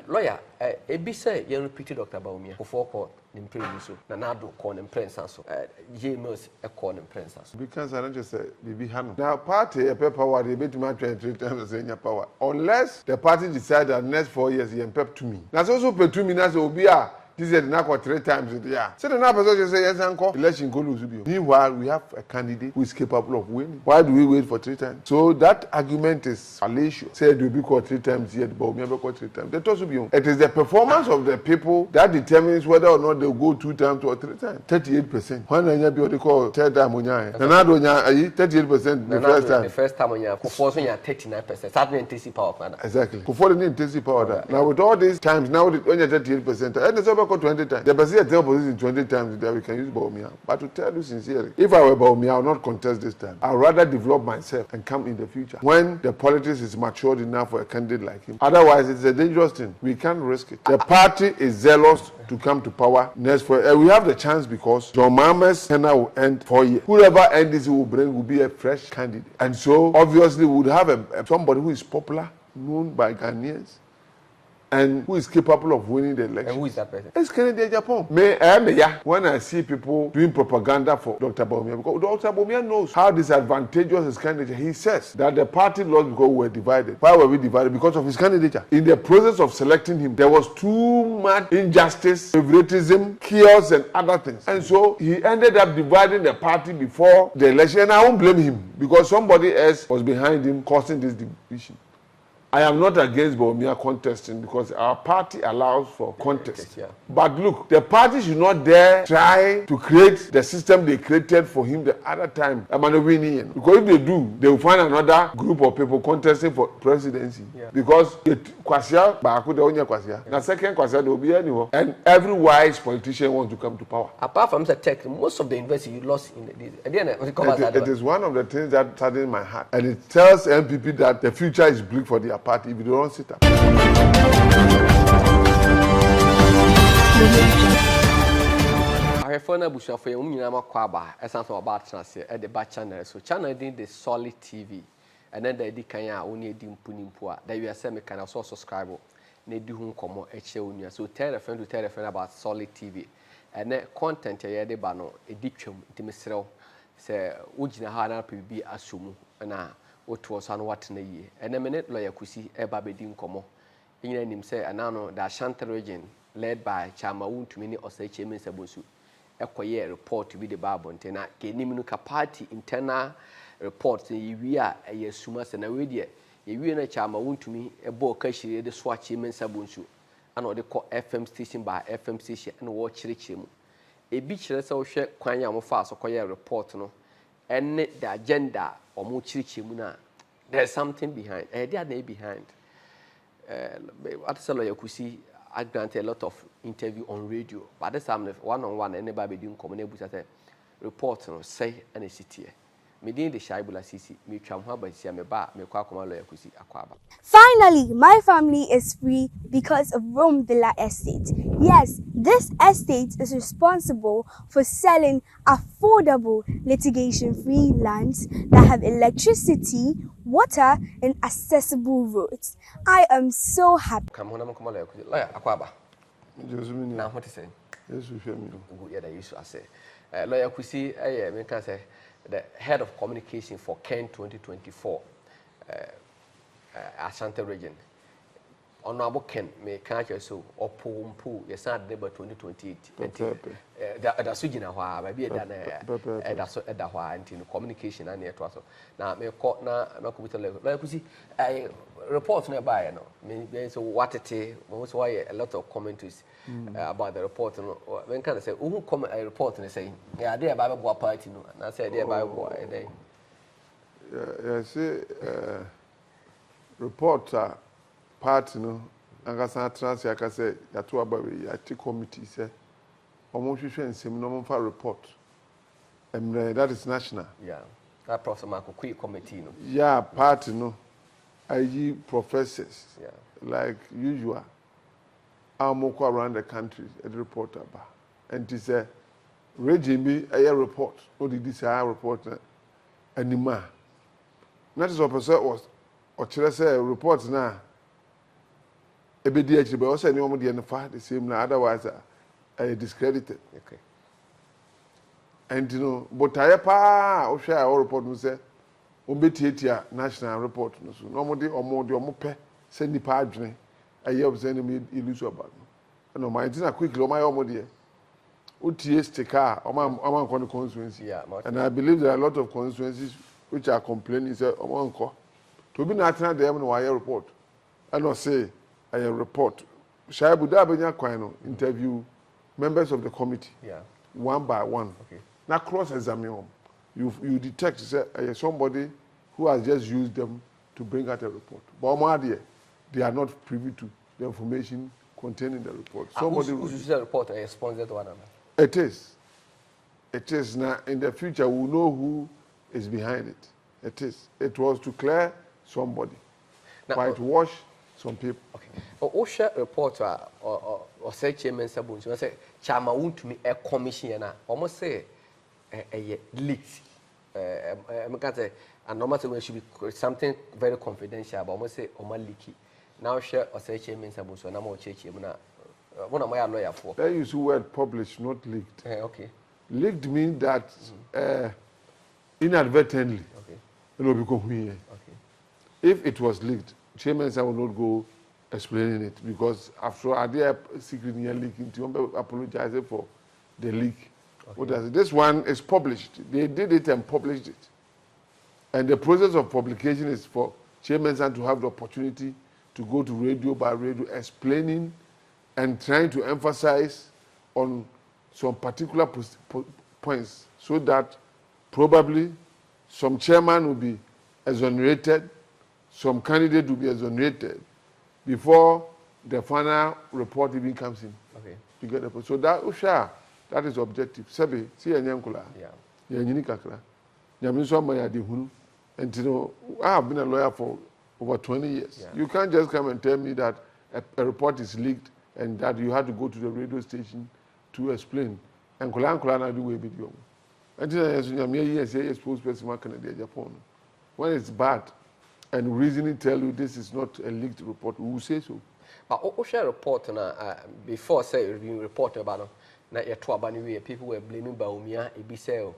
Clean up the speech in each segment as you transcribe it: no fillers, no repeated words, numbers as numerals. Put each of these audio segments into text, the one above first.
Lawyer, ebi say you repeat Dr. Baumia for court in prison so na do call in prince so Kyei Mensah a call in prince so because I don't just say BB Hanu. Now party a power they bet to 23 times the same power unless the party decide that next 4 years he pep to me. Now also pay 2 minutes will be this is now 3 times in the year. So the now person just say yes uncle election go lose. Meanwhile we have a candidate who is capable of winning. Why do we wait for 3 times? So that argument is fallacious. Say it will be called 3 times yet, but we never call 3 times. That also be it is the performance of the people that determines whether or not they go 2 times or 3 times. 38%. When I be what they call third time on ya. Now do ya 38% the first time. The first time on ya for so ya 39%. Sadly intensity power. Exactly. For the intensity power. Now with all these times now when you 38%, and it's over 20 times. The best tell position 20 times that we can use Baumia. But to tell you sincerely, if I were Baumia, I would not contest this time. I'd rather develop myself and come in the future when the politics is matured enough for a candidate like him. Otherwise, it's a dangerous thing. We can't risk it. The party is zealous to come to power next 4 years. We have the chance because John Mahama's tenure will end 4 years. Whoever end this will bring will be a fresh candidate. And so, obviously, we would have somebody who is popular, known by Ghanaians, and who is capable of winning the election. And who is that person? It's Agyapong. When I see people doing propaganda for Dr. Baumia, because Dr. Baumia knows how disadvantageous his candidature. He says that the party lost because we were divided. Why were we divided? Because of his candidature. In the process of selecting him, there was too much injustice, favoritism, chaos, and other things. And so he ended up dividing the party before the election. And I won't blame him because somebody else was behind him causing this division. I am not against Baumia contesting because our party allows for contest. But look, the party should not dare try to create the system they created for him the other time. Because if they do, they will find another group of people contesting for presidency. Because Kwasia, the second Kwasia, there will be anyone. And every wise politician wants to come to power. Apart from the tech, most of the university you lost in it is one of the things that saddens my heart. And it tells MPP that the future is bleak for their party if you don't sit up. I phone a bush for you, Kwaba, as I'm about to at the back channel. So, channel did the Solid TV, and then they did Kanya only dim punipua. That you are semi can also subscribe. They do home come on. So, tell a friend to tell a friend about Solid TV. And then content a de bano, a dictum, Timisro, say, Ujina Hana PB Asumu, and what was on what in a year. And a minute lawyer could see a baby como. In him say, and now the Ashanti region led by Chama to many or say Kyei Mensah Bonsu. A quiet report to be the Babon Tena, Keniminuka party internal reports in we are a year sumas and a radio. If you and a Chama to me a book, the swatch Kyei Mensah Bonsu, and what they call FM station by FM station and watch Richim. A beach so share Kwanya fast or quiet report no. And the agenda or Muchimuna, there's something behind. They are behind. What is a lawyer could see? I granted a lot of interview on radio, but this time one-on-one, anybody doing community report on say and a city. Medin the Shaibula Sisi, me tramha by Siameba, me Kwakoma lawyer could see Aquaba. Finally, my family is free because of Rome Villa Estate. Yes, this estate is responsible for selling affordable litigation-free lands that have electricity, water, and accessible roads. I am so happy. Come on, lawyer Aquaba. Now, what is saying? Yes, we feel me. Yeah, they used to say. Lawyer could see, I can say, the head of communication for Ken 2024. Ashanti region. Honorable Ken, may catch you so, or Pumpu, yes, not December 2028. That's Sujina, maybe a done that's at the and in communication and yet also. Now, may caught now, not with a level. Like we see, I report nearby, maybe so what it is, most why a lot of commentaries about the report. When can I say, who comment a report and say, yeah, they are Bible party, and I said, they are Bible a day. Yeah, see, report party no angasa trans yaka say yato abawe yati committee say omo hwehwe nsem no mo fa report that is national. Yeah, that professor Marco quick committee no. Yeah, party no IG professors, yeah, like usual amoko around the country a report about and it say regime a report no did this report anima that is what was or say report now ebedi actually, but also anyone the NFA the same now. Otherwise, discredited. Okay. And you know, but I pa or share our report no say, Obetia national report no so. Normally, or more the pe send the page. I have sent me illusion about. No, my thing quickly. Oh my, oh dear. OTS car, among constituency. Yeah, and I believe there are a lot of constituencies which are complaining. Say, to be national, they have no report. I don't say I report. Shaibu Dabenya Kwano interview members of the committee. Yeah. One by one. Okay. Now cross examine. You detect say somebody who has just used them to bring out a report. But they are not privy to the information contained in the report. Somebody who's the report a sponsored one. It is. It is now. In the future, we'll know who is behind it. It is. It was to clear somebody, whitewash some people. Okay. OSHA report or say Kyei Mensah Bonsu, I say Chama won't me a commissioner. Almost say a leaked. I can't say, and normally it should be something very confidential, but almost say Oma leaky. Now share or say Kyei Mensah Bonsu, and I'm more checking. One of my lawyer for. They use the word published, not leaked. Okay. Leaked means that inadvertently. Okay. It will become here. Okay. If it was leaked, Kyei Mensah will not go explaining it because after all, they are secretly leaking. To apologize for the leak. Okay. This one is published. They did it and published it. And the process of publication is for Kyei Mensah to have the opportunity to go to radio by radio explaining and trying to emphasize on some particular points so that probably some chairman will be exonerated, some candidate will be exonerated before the final report even comes in. Okay. You get the point. So that is objective. Sebi, see a nyankula. Yeah. Yanyini kakra. Nyamiso maya di hunu. And you know, I have been a lawyer for over 20 years. Yeah. You can't just come and tell me that a report is leaked and that you had to go to the radio station to explain. And Kolan na do we video. And then say expose person the Agyapong. When it's bad and reasoning tell you this is not a leaked report, we will say so. But OSHA report before say reviewing report about na people were blaming Baumia Ebisel.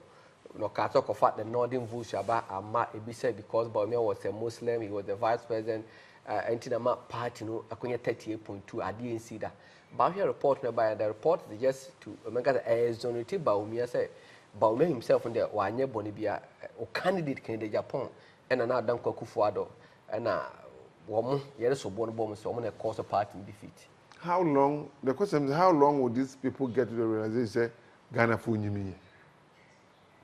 No talk of fact the northern voice about Ama Ebisel because Baumia was a Muslim, he was the vice president. Anti-Nama party, no, I couldn't 38.2. I didn't see that. But here report by the report is just to make exonerated Baumia say Baumia himself in there, Wanya Bonibia, or candidate candidate Agyapong, and another Kufuado, and woman, yes, so born bomb, so I'm going to cause a party defeat. How long, the question is, how long will these people get to the realization Ghana Funyimi?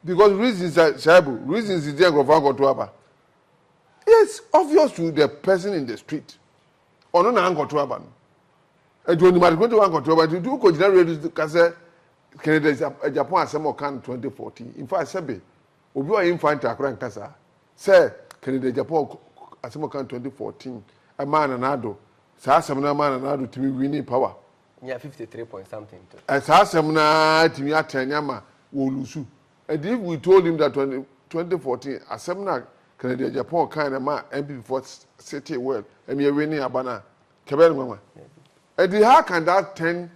Because reasons are Shabu, reasons is there go to Abba. It's obvious to the person in the street. Or no, I'm going to Abba. And when you might go to one control, you do consider ready to say Canada Japan as some can 2014. In fact, Sebe, we are in fight Akran Kasa. Say Canada Japan as some can 2014. A man and Ado. Sassamana man and Ado to be winning power. Yeah, 53 point something. As Sassamana to me at Tanyama will lose. And if we told him that 2014, as some Canada Japan kind of man MP for city world, and we are winning a banner. Kebel Mama. And how can that turn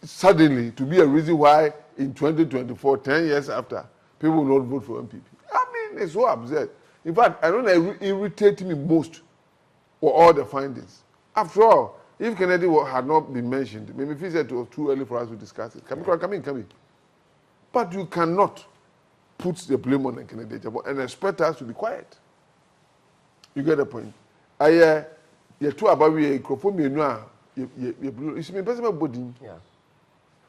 suddenly to be a reason why in 2024, 10 years after, people will not vote for MPP? I mean, it's so absurd. In fact, I don't know, it irritates me most for all the findings. After all, if Kennedy had not been mentioned, maybe if he said it was too early for us to discuss it. Come in. But you cannot put the blame on the Kennedy and expect us to be quiet. You get the point? You two about we microphone me no it's me personal body. Yeah.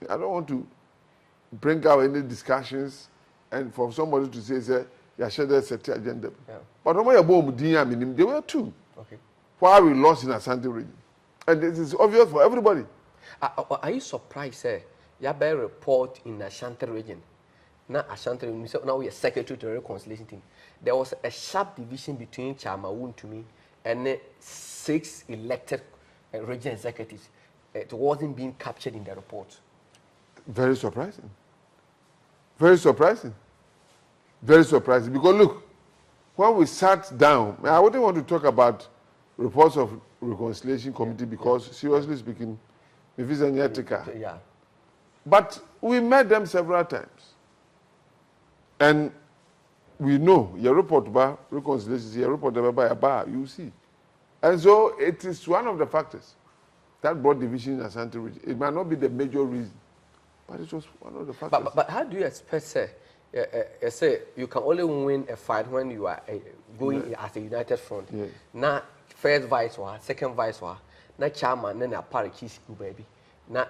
I don't want to bring out any discussions and for somebody to say you share the set agenda. Yeah. But when you bomb they were two. Okay. Why we lost in Asante region. And this is obvious for everybody. Are you surprised, sir? You have a report in Ashanti region. Now Ashanti region, so now we are secretary to the reconciliation team. There was a sharp division between Chama Wontumi and 6 elected region executives. It wasn't being captured in the report. Very surprising. Very surprising. Very surprising. Because look, when we sat down, I wouldn't want to talk about reports of reconciliation committee because, seriously speaking, if it's an ethical. Yeah. But we met them several times. And we know your report about reconciliation, your report about a bar, you see. And so it is one of the factors that brought division in Asante region. It might not be the major reason, but it was one of the factors. But how do you expect, say you can only win a fight when you are going as a united front? Yes. Now, first vice war, second vice war, now chairman, then a party kiss you, baby. Now,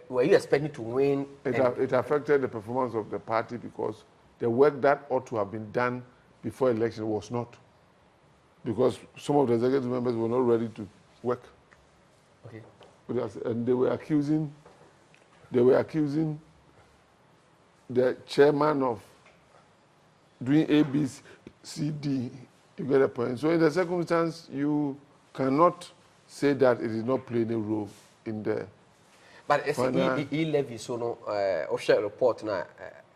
were you expecting to win? It affected the performance of the party because the work that ought to have been done before election was not. Because some of the executive members were not ready to work. Okay. And they were accusing the chairman of doing A, B, C, D. You get a point. So in the circumstance, you cannot say that it is not playing a role in the. But it's e-levy, so no, official report na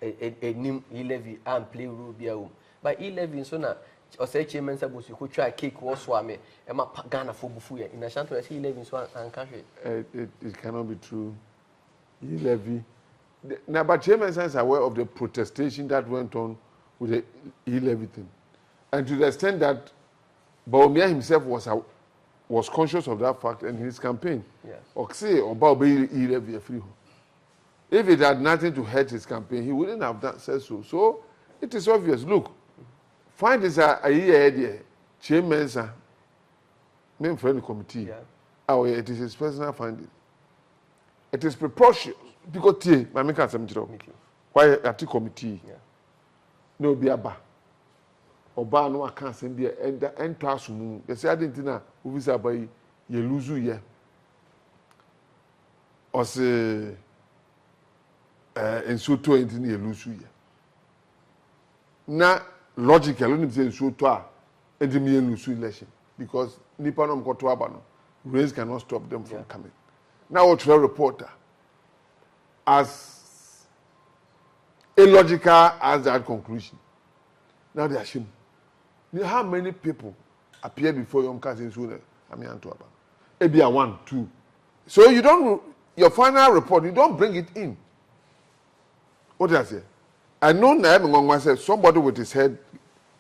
e-levy and play rule biya. But e-levy so na, or say Kyei Mensah Bonsu could try cake was swami, and my Ghana for bufuya. In a shanty, e-levy so and country. It cannot be true. E-levy. Now, but Kyei Mensah is aware of the protestation that went on with the e-levy thing, and to the extent that Bawumia himself was conscious of that fact in his campaign. Yes. Or say about e-levy free. If it had nothing to hurt his campaign, he wouldn't have said so. So it is obvious. Look, find this a year there. Kyei Mensah, main friend committee. Yeah. Oh, yeah, it is his personal finding. It is preposterous. Because my make some job. Why at the committee? Yeah. No be aba. Oba no aka send there and to asum. They say I didn't know who is about you lose you. Or say and so to anything you lose you. Now logical only say so to and me lose election because nipa no go to abano. Race cannot stop them from coming. Now what a reporter as illogical as that conclusion. Now they are ashamed. How many people appear before your cousin sooner? I mean, Antoaba. Maybe a 1, 2. So you don't, your final report, you don't bring it in. What did I say? I know Naim said somebody with his head,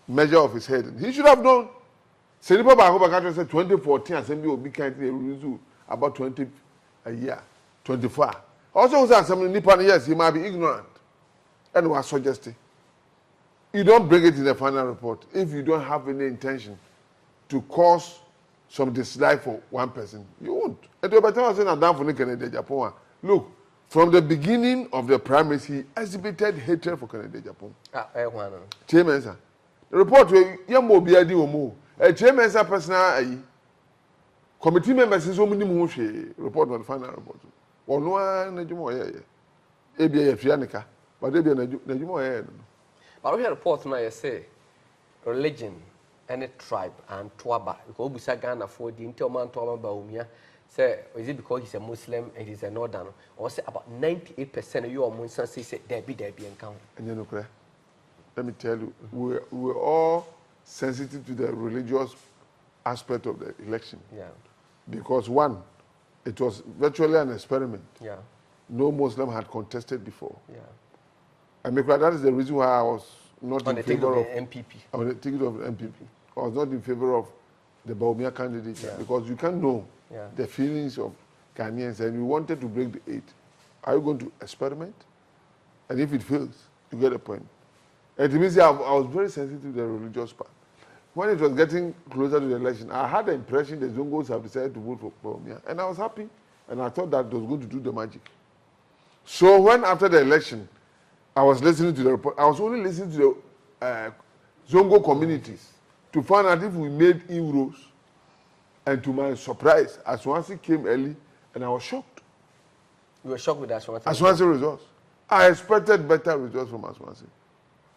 measure of his head. He should have known. Senipa Bahoba said 2014, Assembly will be kind about 20 a year, 24. Also, was Assembly Nippon, yes, he might be ignorant. And was suggesting. You don't bring it in the final report if you don't have any intention to cause some dislike for one person. You won't. And by the time I say down for Agyapong, look, from the beginning of the primaries, he exhibited hatred for Agyapong. Kyei Mensah. The report where Yamo Biadi Omo, a Kyei Mensah personal committee members is only report on the final report. Or no one, Najumo, Abia Fianica, but they be Najumo. But we have reports now, you say, religion, any tribe, and Tuaba, because we say Ghana for the interman Tuaba Bawumia, say, is it because he's a Muslim and he's a Northern, or say about 98% of your Muslims say there be encounter. And you know, let me tell you, we're all sensitive to the religious aspect of the election. Yeah. Because one, it was virtually an experiment. Yeah. No Muslim had contested before. Yeah. And that is the reason why I was not in favor of the MPP. On the ticket of the MPP. I was not in favor of the Bawumia candidate because you can't know the feelings of Ghanaians and we wanted to break the 8. Are you going to experiment? And if it fails, you get a point. And it means I was very sensitive to the religious part. When it was getting closer to the election, I had the impression the Zongos have decided to vote for Bawumia. And I was happy. And I thought that was going to do the magic. So when after the election, I was listening to the report. I was only listening to the Zongo communities to find out if we made inroads. And to my surprise, Aswansi came early, and I was shocked. You were shocked with Aswansi? Aswansi results. I expected better results from Aswansi.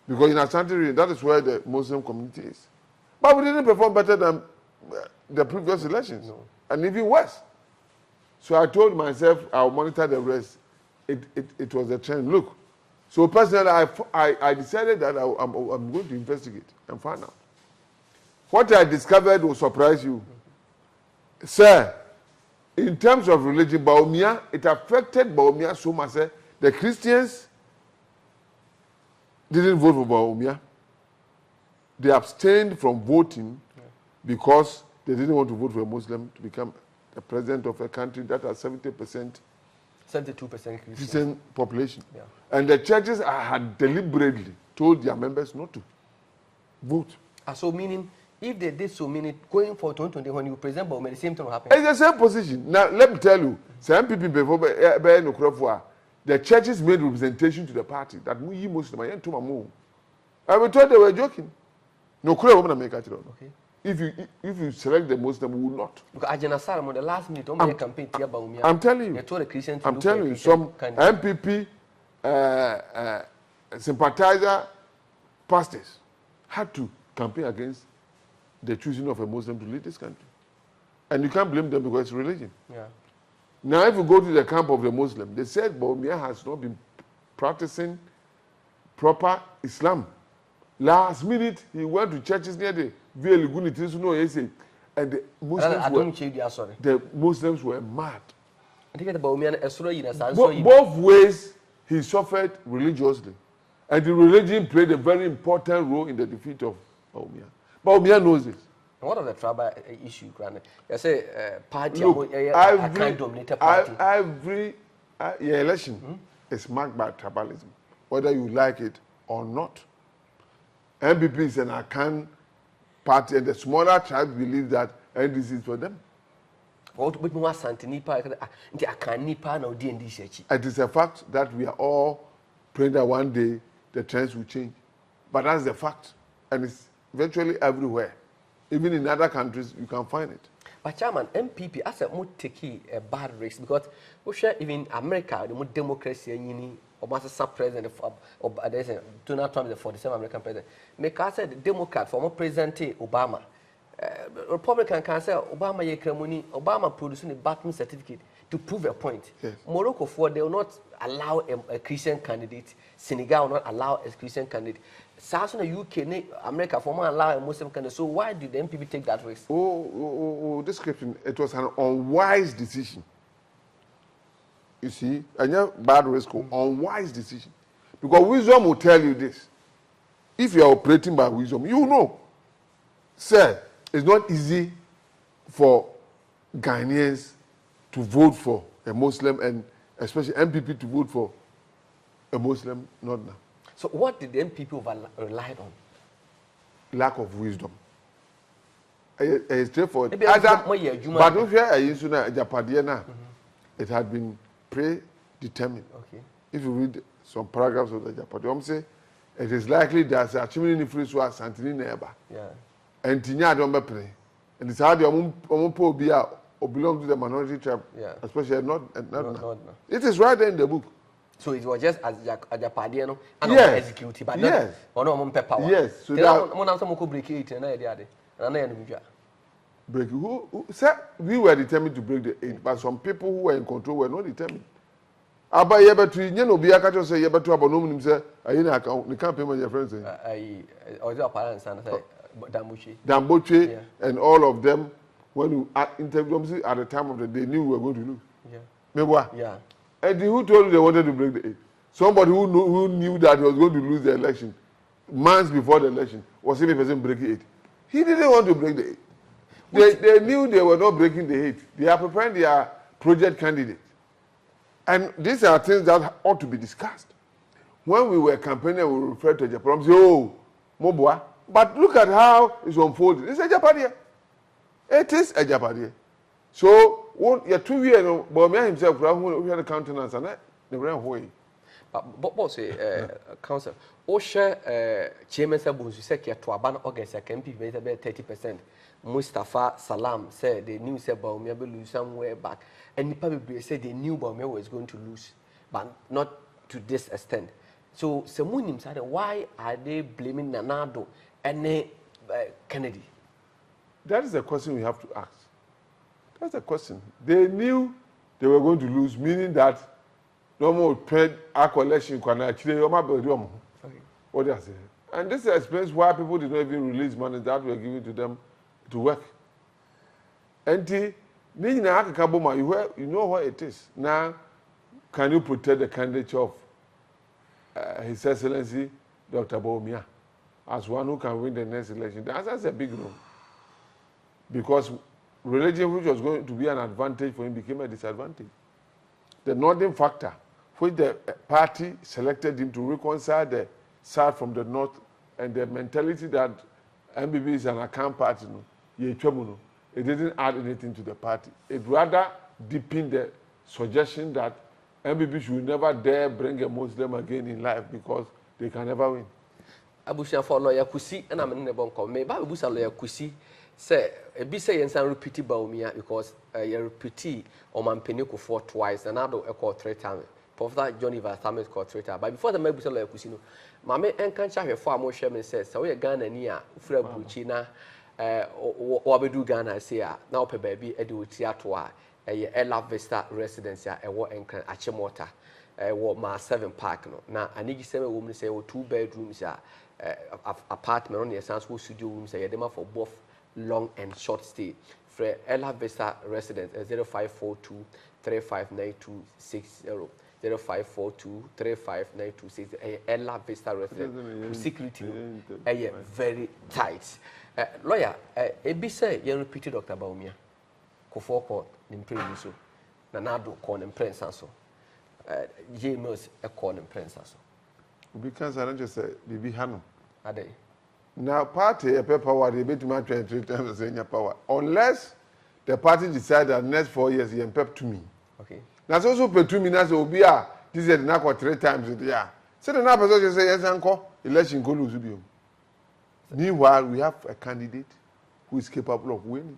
Because in Ashanti, that is where the Muslim community is. But we didn't perform better than the previous elections. No. And even worse. So I told myself, I'll monitor the rest. It was a trend. Look. So personally, I decided that I'm going to investigate and find out. What I discovered will surprise you. Sir, in terms of religion, Baumia, it affected Baumia so much. The Christians didn't vote for Baumia. They abstained from voting because they didn't want to vote for a Muslim to become the president of a country that has 70%, 72% Christian population. Yeah. And the churches had deliberately told their members not to vote. So meaning, if they did so, meaning going for 2020, when you present Baumia, the same thing will happen. It's the same position. Now, let me tell you, some people before the churches made representation to the party that we Muslim, I was told they were joking. No, Okay. If you select the Muslim, we will not. Because Ajana Saram on the last minute, on campaign, I'm telling you. They told the Christians I'm telling you, some MPP sympathizer pastors had to campaign against the choosing of a Muslim to lead this country. And you can't blame them because it's religion. Yeah. Now, if you go to the camp of the Muslim, they said Baumia has not been practicing proper Islam. Last minute, he went to churches near the and the Muslims were mad. Both ways, he suffered religiously. And the religion played a very important role in the defeat of Baumia. Baumia knows this. What of the tribal issue, Granny? You say party, look, dominated party. Every election is marked by tribalism, whether you like it or not. MPP is an Akan party, and the smaller tribes believe that NDC is for them. It is a fact that we are all praying that one day the trends will change. But that's the fact. And it's virtually everywhere. Even in other countries, you can find it. But Chairman, MPP, as a more take a bad risk because we share even America, the more democracy, Obama president of Donald Trump, the 47th American president. Make us say the Democrat, former President Obama. Republican can say Obama ye kremoni, Obama producing a Batman certificate to prove a point. Yes. Morocco they will not allow a Christian candidate. Senegal will not allow a Christian candidate. South UK, America, former allow a Muslim candidate. So why did the MPP take that risk? Description. It was an unwise decision. You see, and your bad risk, unwise decision. Because wisdom will tell you this. If you are operating by wisdom, you know. Sir, it's not easy for Ghanaians to vote for a Muslim and especially MPP to vote for a Muslim, not now. So what did the MPP relied on? Lack of wisdom. It's straightforward. But if you are Agyapong, it had been predetermined. Okay. If you read some paragraphs of the Agyapong, say it is likely that a chimney free swat Santini neighbor. Yeah. And Tinya don't be pray. And it's hard your poor be out or belong to the minority tribe, especially not. It is right there in the book. So it was just as Agyapong and executed, but yes. Power. Yes. So that break it and break sir, we were determined to break the 8, but some people who were in control were not determined. Aba yebatu nye no bia ka to say yebatu abonom nim say ayi na account, the campaign your friends say or the parents and say Damboche and all of them, when you interviewed them at the time of the day, knew we were going to lose. Yeah. Remember? Yeah. And who told you they wanted to break the 8? Somebody who knew that he was going to lose the election months before the election was the person breaking 8. He didn't want to break the 8. They knew they were not breaking the 8. They are preparing their project candidate. And these are things that ought to be discussed. When we were campaigning, we referred to Agyapong, say, oh, Mobwa. But look at how it's unfolding. It's Agyapong. It is Agyapong. So, you're 2 years, but me himself, we had a countenance and the ran away. But boss, council, Osha, Kyei Mensah Bonsu said, Aban August, I can be 30%. Mustafa Salam said they knew Baumia will lose somewhere back. And the public said they knew Baumia was going to lose, but not to this extent. So, Samunim said, why are they blaming Nanado and Kennedy? That is a question we have to ask. That's a question. They knew they were going to lose, meaning that no more paid our collection can actually what they are saying. And this explains why people did not even release money that were given to them to work. And You know what it is. Now, can you protect the candidature of His Excellency Dr. Bawumia as one who can win the next election? The answer is a big no. Because religion, which was going to be an advantage for him, became a disadvantage. The northern factor, which the party selected him to reconcile the south from the north, and the mentality that MBB is an account party, it didn't add anything to the party. It rather deepened the suggestion that MBB should never dare bring a Muslim again in life because they can never win. Abusha for lawyer Kusi, and I'm in the bunker. Maybe Abusa lawyer Kusi say, be say and repeat Bawumia because you repeat or Mampeniko for twice, and I do a call 3 times. Professor Johnny Vastamis called 3 times. But before the Mabusa lawyer Kusino, Mamma and can't have a far more shaman says, so we are Ghana near Fred Buchina, Wabedu Ghana, say, now per baby, Edu Tiatua. Ella Vista residence a war and Achimota, what 7 park. Now, I need 7 women say, 2 bedrooms, apartment on the essence who studio rooms, a demo for both long and short stay. For Ella Vista residence 0542 359260. 0542-359260. Ella Vista residence. Security very tight. Lawyer, Ebi say you repeated Dr. Bawumia. Kofoko nimpreni so. Nanado ko nimprensa so. James e ko nimprensa so. Because I don't just say bibi hano. Ade. Now party a power they bet my 23 times the power unless the party decide that next 4 years he pep to me. Okay. Now so pay 2 minutes obi a this is na 3 times it yeah. So the now person say yes anko election go lose bi. Meanwhile we have a candidate who is capable of winning.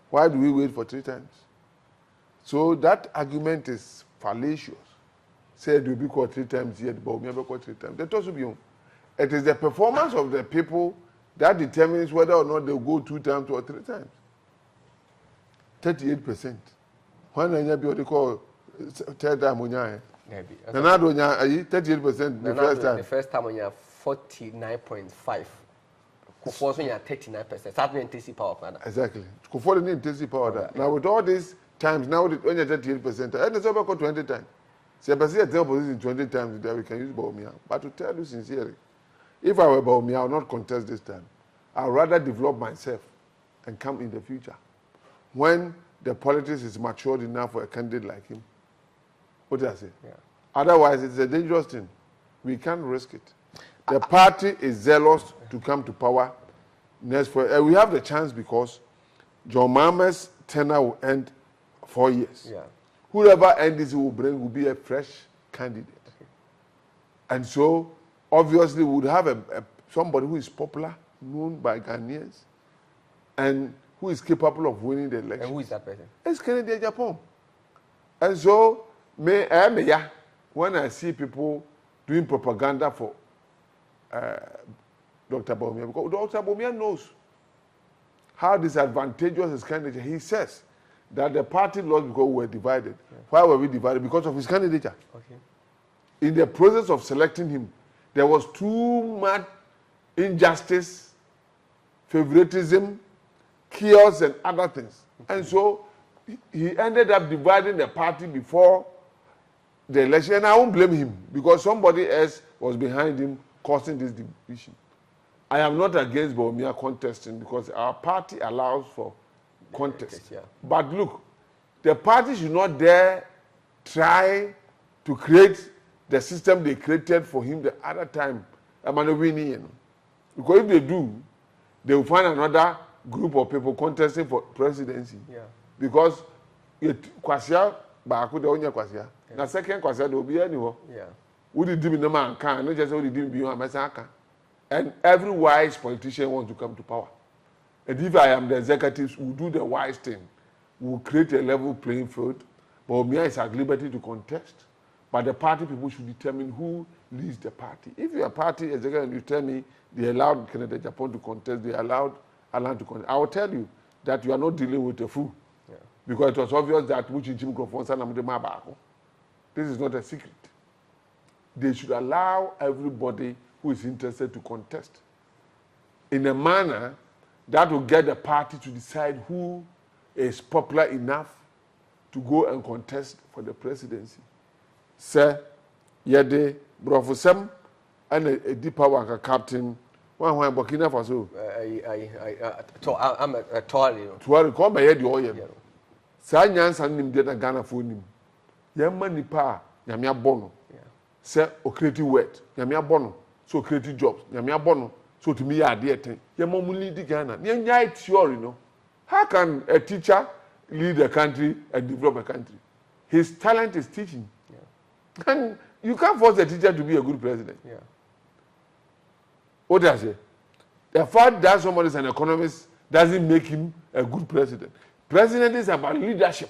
Why do we wait for 3 times? So that argument is fallacious. Said we be called 3 times yet, but we never called 3 times. That also be on. It is the performance of the people that determines whether or not they will go 2 times or 3 times. 38%. When I be what they call 3rd time on ya. Nanado nya 38% the first time. The first time on ya 49.5. Kufuor ya 39%. Certainly intensive power plan. Exactly. Kufuor the intensive power. Right. Now with all these times, now when you're 38%, and it's over 20 times. So if I see a position 20 times, we can use Bawumia. But to tell you sincerely, if I were Bawumia, I would not contest this time. I would rather develop myself and come in the future. When the politics is matured enough for a candidate like him. What did I say? Yeah. Otherwise, it's a dangerous thing. We can't risk it. The party is zealous to come to power next 4 we have the chance because John Mahama's tenure will end 4 years. Yeah. Whoever NDC will bring will be a fresh candidate. Okay. And so, obviously, we would have somebody who is popular, known by Ghanaians, and who is capable of winning the election. And who is that person? It's Kennedy Agyapong. And so, when I see people doing propaganda for Dr. Bawumia, because Dr. Bawumia knows how disadvantageous his candidature. He says that the party lost because we were divided. Yeah. Why were we divided? Because of his candidature. Okay. In the process of selecting him, there was too much injustice, favoritism, chaos, and other things. Okay. And so he ended up dividing the party before the election. And I won't blame him because somebody else was behind him causing this division. I am not against Bawumia contesting because our party allows for contest. Yeah. But look, the party should not dare try to create the system they created for him the other time. Because if they do, they will find another group of people contesting for presidency. Yeah. Because Kwasia, Baku, the only Kwasia. Now, second Kwasia, there will be anyone. Yeah. Who did the man can, not just what he did beyond Masaka. And every wise politician wants to come to power. And if I am the executives, we'll do the wise thing. We'll create a level playing field. But Bawumia is at liberty to contest. But the party people should determine who leads the party. If you're a party executive and you tell me they allowed Kennedy Agyapong to contest, they allowed Alan to contest, I will tell you that you are not dealing with a fool. Yeah. Because it was obvious that this is not a secret. They should allow everybody who is interested to contest in a manner that will get the party to decide who is popular enough to go and contest for the presidency. Sir, yede brofusem and a deeper one captain. One Burkina Faso. I'm a Tory. To come by head your oil. Sanyans and him did a Ghana for him. Young money pa, Yamia Bono. Sir, or creative word, Yamia Bono. So creative jobs, Yamia Bono. So to me, I dear thing. Yamomuli di Ghana. Yanya theory, you know. How can a teacher lead a country and develop a country? His talent is teaching. And you can't force a teacher to be a good president. What does it? The fact that somebody is an economist doesn't make him a good president. President is about leadership.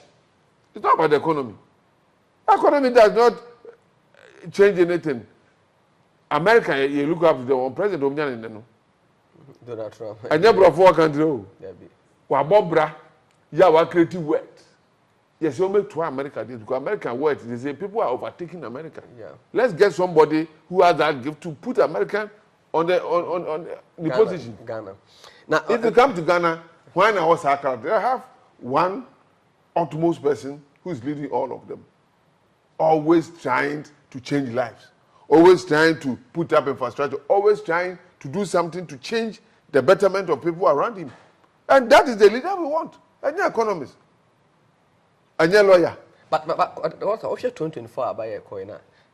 It's not about the economy. Economy does not change anything. America, you look up to the one president. Donald Trump. And you brought four countries. Wabobra, yeah, what creative words. Yes, you make to America because American words. They say people are overtaking America. Let's get somebody who has that gift to put American on the Ghana, position. Ghana. Now, if you come to Ghana, when I was Accra, they have one utmost person who is leading all of them. Always trying to change lives. Always trying to put up infrastructure. Always trying to do something to change the betterment of people around him. And that is the leader we want. And you're economist. And you're lawyer. But what 2024 about a coin?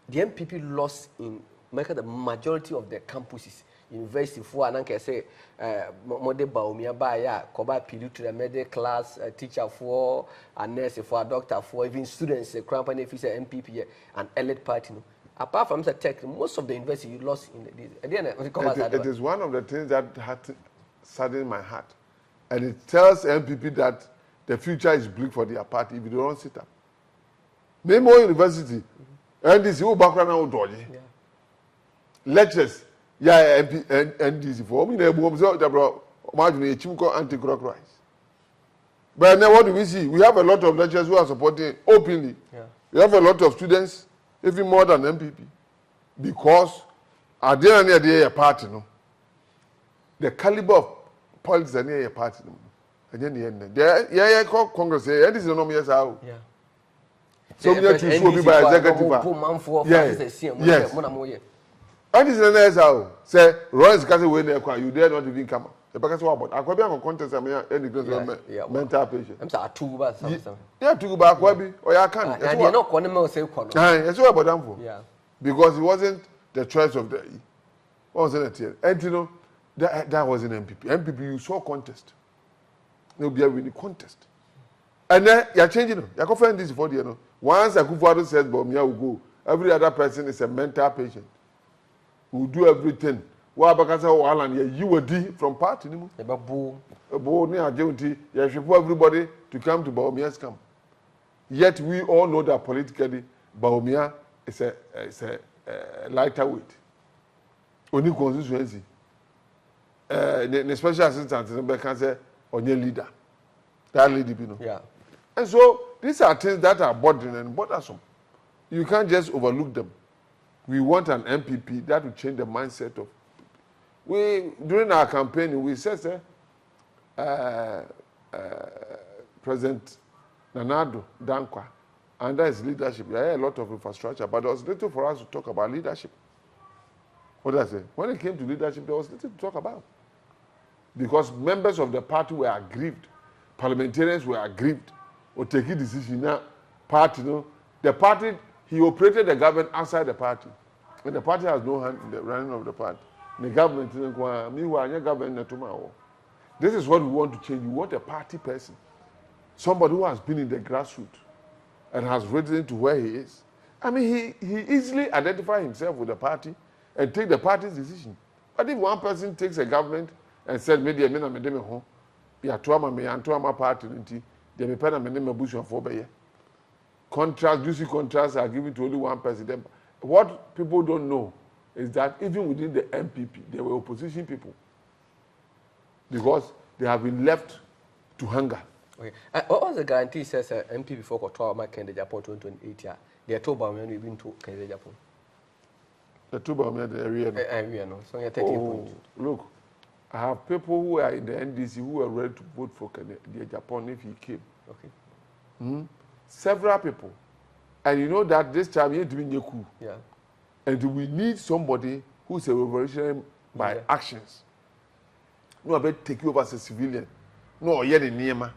The MPP lost in the majority of the campuses. University for and I say model baumia baya koba pilu to the middle class teacher for a nurse for a doctor for even students company if it's a MPP and elite party. Apart from the tech, most of the university you lost in the it is one of the things that had saddened my heart. And it tells MPP that the future is bleak for their party if you don't sit up. Name more university. And this whole background now dodgy. Lectures. Yeah, NDC for me, they will observe the anti-clockwise. But now what do we see? We have a lot of lecturers who are supporting openly. We have a lot of students, even more than MPP. Because at the end of the day, a party, no? The caliber of politics are near a party. And then the end. Congress, and this is no yes how. So we have to show me by executive. Yes. And this is the next how. Say, Royce Castle when they acquire, you dare not even come out. The because what about? I could be on contest. I mean, any mental patient. I'm sorry, two bars. Yeah, two back, Webby, or I can't. And you're not going to say, it's all about them for. Because it wasn't the choice of the. What was it? And you know, that wasn't MPP. MPP, you saw contest. There will be a winning contest. And then you're changing them. You're confident this for the you know. Once a Kufuado says, but me, I will go. Every other person is a mental patient. Who do everything. Why because you were D from party anymore. Everybody to come to Baomia's camp. Yet we all know that politically Baomia is a lighter weight. Only constituency. The special assistant can say on your leader. That lady, you know. And so these are things that are bothering and bothersome. You can't just overlook them. We want an MPP that will change the mindset of. During our campaign, we said, President Nanado Dankwa, under his leadership, there are a lot of infrastructure, but there was little for us to talk about leadership. What did I say? When it came to leadership, there was little to talk about. Because members of the party were aggrieved, parliamentarians were aggrieved, or taking decision now, party, you know, the party. He operated the government outside the party. And the party has no hand in the running of the party. The government, this is what we want to change. We want a party person. Somebody who has been in the grassroots and has risen to where he is. I mean, he easily identifies himself with the party and take the party's decision. But if one person takes a government and says, maybe I'm going to home, my party, juicy contracts are given to only one person. What people don't know is that even within the MPP, there were opposition people because they have been left to hunger. Okay. What was the guarantee says MPP before Kotoa Mark in the Japan 2028? They are told about me even to Kenya Japan. The two about me the area. No. So you're 30 points. Look, I have people who are in the NDC who are ready to vote for the Agyapong if he came. Okay. Several people. And you know that this time you doing Yeku. Yeah. And we need somebody who's a revolutionary by actions. No, I bet take you over as a civilian. No, yet in Niema.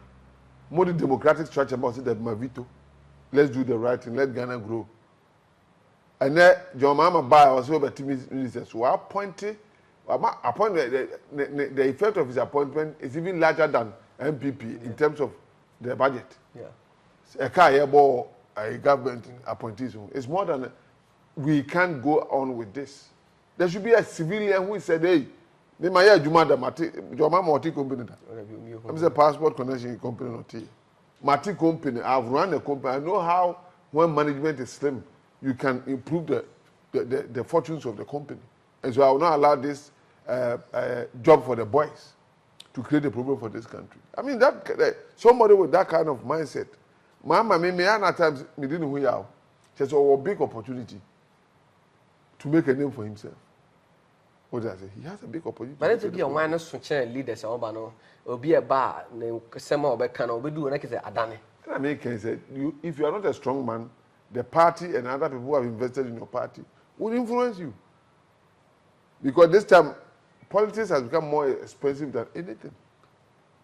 More the democratic structure must say that Mavito. Let's do the right thing. Let Ghana grow. And then John Mama Bai was over to minister. So I appointed the effect of his appointment is even larger than MPP in terms of the budget. Yeah. A car a government appointees. It's more than we can't go on with this. There should be a civilian who said, hey, they might have Jumada Mati, Joma Moti company. I'm a passport connection company. Mati company, I've run a company. I know how when management is slim, you can improve the fortunes of the company. And so I will not allow this job for the boys to create a problem for this country. I mean, that somebody with that kind of mindset, Mama, me at times, me didn't hear out. There's a big opportunity to make a name for himself. What did I say? He has a big opportunity. But it's be a one switch leaders or bano or be a bar, some of a can or do like Adani. I mean, can say if you are not a strong man, the party and other people who have invested in your party will influence you. Because this time, politics has become more expensive than anything.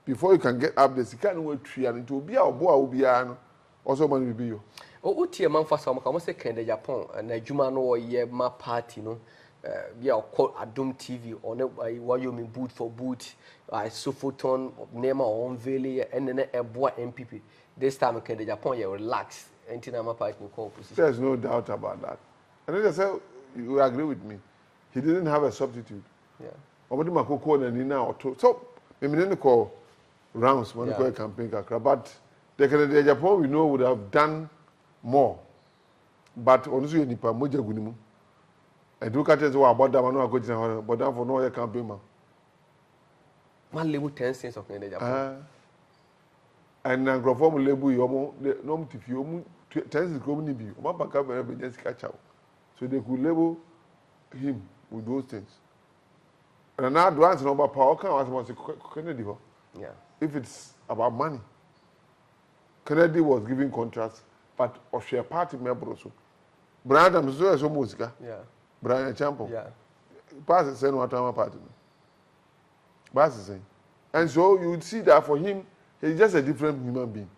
Before you can get up this, you can't wait tree and it will be our boy will be also money will be you. Oh, Uti a man for some, I say, can the Japan and the Jumano or ye my party, no? Be our call Adum TV or no, what you mean boot for boot, I Sofoton, name our own valley, and then a boy MPP. This time, can the Japan you relax until I'm a party call position. There's no doubt about that. And then I say, you agree with me. He didn't have a substitute. Yeah. Omadi Makoko and Nina or two. So, we didn't call rounds when we call campaign kakra. But the Agyapong we know would have done more. But honestly, you nipa moja gunimu. And look at it, about that man, go to but down for no campaign man. Man, level 10 cents of the Agyapong. And then grow from lebu yomo, no if you 10 cents go ni bi. Oma baka very just catch out. So they could label him with those things. And now advance number power can was Kennedy. Yeah. If it's about money, Kennedy was giving contracts, but of share party member also. Brian Amso is almost yeah. Brian Champo. Yeah. Pass the same water party. Pass the same. And so you would see that for him, he's just a different human being.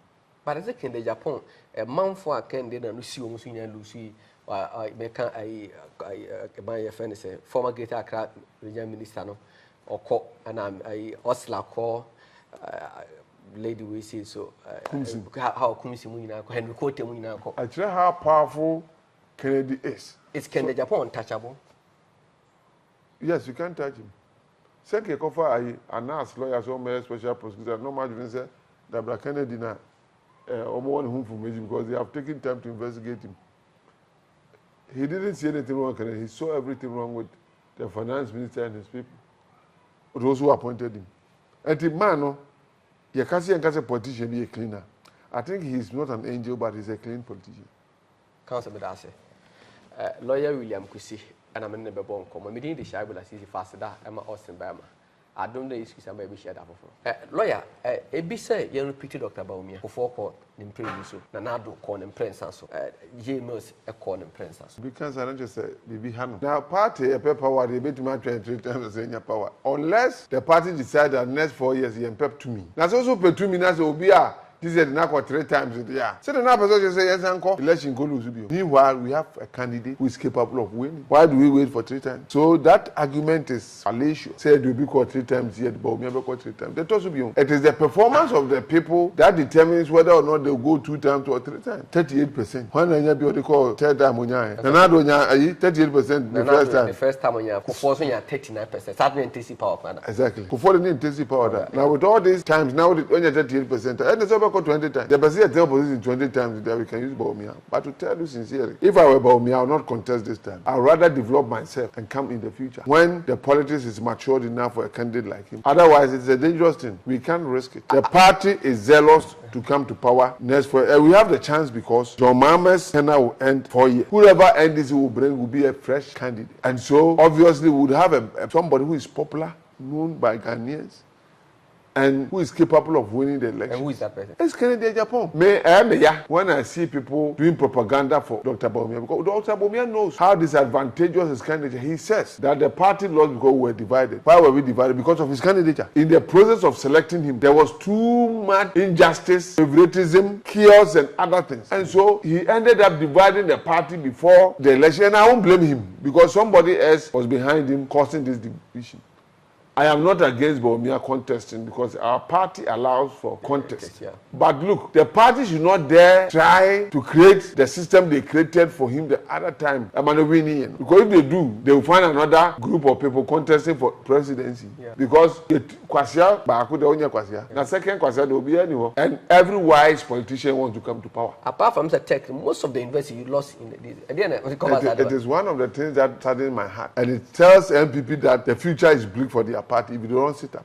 But as a Ken the Japan, a month for a Ken and Lucy almost in Lucy. I make my friend is a former Greater Accra Regional Minister no or call and I Osla call lady we see so how Kumisi Munina Henry Cote Munina. Actually, how powerful Kennedy is. It's Ken the Japan untouchable. Yes, you can't touch him. Second, I announced lawyers or special prosecutor. No matter even say that Kennedy na one whom from because they have taken time to investigate him. He didn't see anything wrong. He saw everything wrong with the finance minister and his people. But those who appointed him. And the man, you can't see a politician be a cleaner. I think he's not an angel, but he's a clean politician. Council Medase. Lawyer William Kusi, and I'm in the Babon. I'm meeting the Shabula City faster. I'm Austin Bama. I don't know if I'm maybe shared up. Lawyer, a be say, you repeated Dr. Baumia before court in Prince, Nanado corn and Prince, so James a corn and Prince. Because I don't just say, Bibi Hanu. Now, party, a pep power, they bet my 3 times the same power. Unless the party decide that next 4 years, he pep to me. That's also pep to me, that's Obia. This is now 3 times a year. So the now person say, yes, uncle, election go lose. Meanwhile, we have a candidate who is capable of winning. Why do we wait for 3 times? So that argument is fallacious. Say it will be called 3 times yet, but we never called 3 times. That also be on. It is the performance of the people that determines whether or not they will go 2 times or 3 times. 38%. When I be what they call 3rd time on your 38% the first time. The first time on your 39%. That means intensity power plan. Exactly. For the intensity power. Now with all these times, now when you're 38%, and it's over 20 times. The person at position 20 times that we can use Baumia. But to tell you sincerely, if I were Baumia, I would not contest this time. I'd rather develop myself and come in the future when the politics is matured enough for a candidate like him. Otherwise, it's a dangerous thing. We can't risk it. The party is zealous to come to power next for. We have the chance because John Mahama's tenure will end 4 years. Whoever NDC will bring will be a fresh candidate. And so, obviously, we would have somebody who is popular known by Ghanaians and who is capable of winning the election. And who is that person? It's Kennedy Agyapong. When I see people doing propaganda for Dr. Bawumia, because Dr. Bawumia knows how disadvantageous his candidature. He says that the party lost because we were divided. Why were we divided? Because of his candidature. In the process of selecting him, there was too much injustice, favoritism, chaos, and other things. And so he ended up dividing the party before the election. And I won't blame him because somebody else was behind him causing this division. I am not against Bawumia contesting because our party allows for contest. Yeah. But look, the party should not dare try to create the system they created for him the other time. Because if they do, they will find another group of people contesting for presidency. Yeah. Because the second Kwasia, there will be anyone. And every wise politician wants to come to power. Apart from the tech, most of the university you lost in It is one of the things that saddens my heart. And it tells MPP that the future is bleak for their party if you don't sit up.